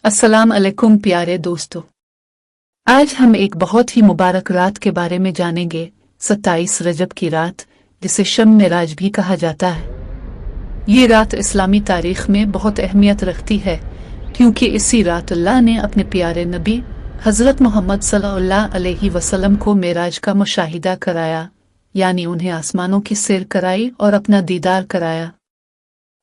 अस्सलाम अलैकुम प्यारे दोस्तों, आज हम एक बहुत ही मुबारक रात के बारे में जानेंगे। 27 रजब की रात, जिसे शब मेराज भी कहा जाता है। ये रात इस्लामी तारीख में बहुत अहमियत रखती है, क्योंकि इसी रात अल्लाह ने अपने प्यारे नबी हज़रत मोहम्मद सल्लल्लाहु अलैहि वसल्लम को मेराज का मुशाहिदा कराया, यानी उन्हें आसमानों की सैर कराई और अपना दीदार कराया।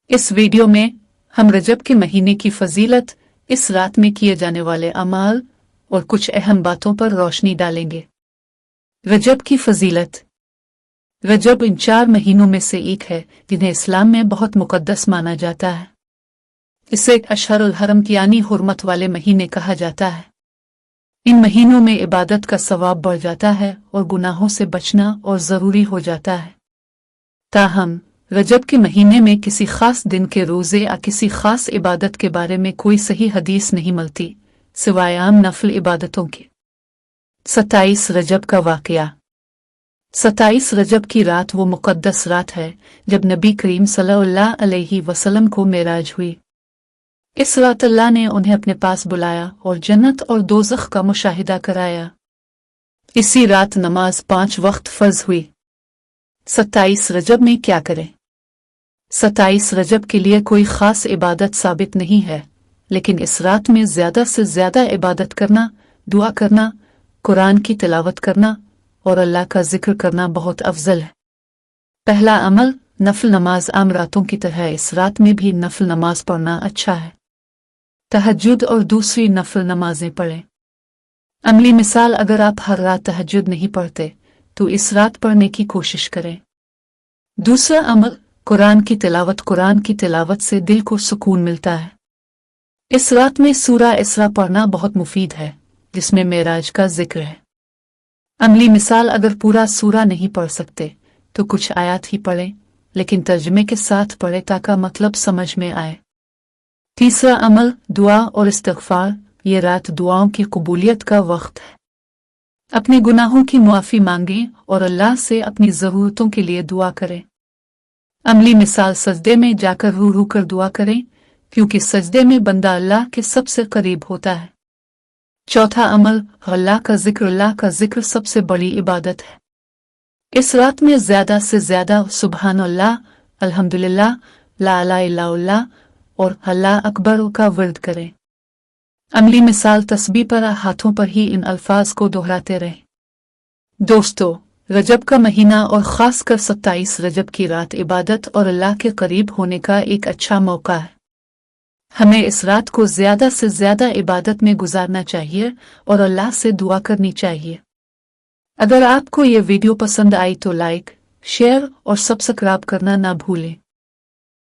इस वीडियो में हम रजब के महीने की फजीलत, इस रात में किए जाने वाले अमाल और कुछ अहम बातों पर रोशनी डालेंगे। रजब की फजीलत। रजब इन 4 महीनों में से एक है जिन्हें इस्लाम में बहुत मुकद्दस माना जाता है। इसे अशहरुल हरम यानी हुर्मत वाले महीने कहा जाता है। इन महीनों में इबादत का सवाब बढ़ जाता है और गुनाहों से बचना और ज़रूरी हो जाता है। ताहम रजब के महीने में किसी खास दिन के रोज़े या किसी खास इबादत के बारे में कोई सही हदीस नहीं मिलती, सिवाय आम नफल इबादतों के। 27 रजब का वाक़या। 27 रजब की रात वो मुक़द्दस रात है जब नबी करीम सल्लल्लाहु अलैहि वसल्लम को मेराज हुई। इस रात अल्लाह ने उन्हें अपने पास बुलाया और जन्नत और दोज़ख का मुशाहिदा कराया। इसी रात नमाज 5 वक्त फ़र्ज हुई। 27 रजब में क्या करें? 27 रजब के लिए कोई ख़ास इबादत साबित नहीं है, लेकिन इस रात में ज़्यादा से ज़्यादा इबादत करना, दुआ करना, कुरान की तिलावत करना और अल्लाह का जिक्र करना बहुत अफजल है। पहला अमल, नफल नमाज। आम रातों की तरह इस रात में भी नफल नमाज पढ़ना अच्छा है। तहज्जुद और दूसरी नफल नमाजें पढ़ें। अमली मिसाल, अगर आप हर रात तहज्जुद नहीं पढ़ते तो इस रात पढ़ने की कोशिश करें। दूसरा अमल, कुरान की तिलावत। कुरान की तिलावत से दिल को सुकून मिलता है। इस रात में सूरा इसरा पढ़ना बहुत मुफीद है, जिसमें मेराज का जिक्र है। अमली मिसाल, अगर पूरा सूरा नहीं पढ़ सकते तो कुछ आयत ही पढ़ें, लेकिन तर्जुमे के साथ पढ़ें ताकि मतलब समझ में आए। तीसरा अमल, दुआ और इस्तिग़फ़ार। ये रात दुआओं की कबूलियत का वक्त है। अपने गुनाहों की मुआफ़ी मांगें और अल्लाह से अपनी ज़रूरतों के लिए दुआ करें। अमली मिसाल, सजदे में जाकर रू रू कर दुआ करें, क्योंकि सजदे में बंदा अल्लाह के सबसे करीब होता है। चौथा अमल, अल्लाह का जिक्र। अल्लाह का जिक्र सबसे बड़ी इबादत है। इस रात में ज़्यादा से ज़्यादा सुबहान अल्लाह, अल्हम्दुलिल्लाह, ला इलाहा इल्लल्लाह और अल्लाह अकबर का वर्द करें। अमली मिसाल, तस्बीह पर हाथों पर ही इन अल्फाज को दोहराते रहें। दोस्तों, रजब का महीना और ख़ासकर 27 रजब की रात इबादत और अल्लाह के करीब होने का एक अच्छा मौका है। हमें इस रात को ज़्यादा से ज़्यादा इबादत में गुजारना चाहिए और अल्लाह से दुआ करनी चाहिए। अगर आपको ये वीडियो पसंद आई तो लाइक, शेयर और सब्सक्राइब करना ना भूलें।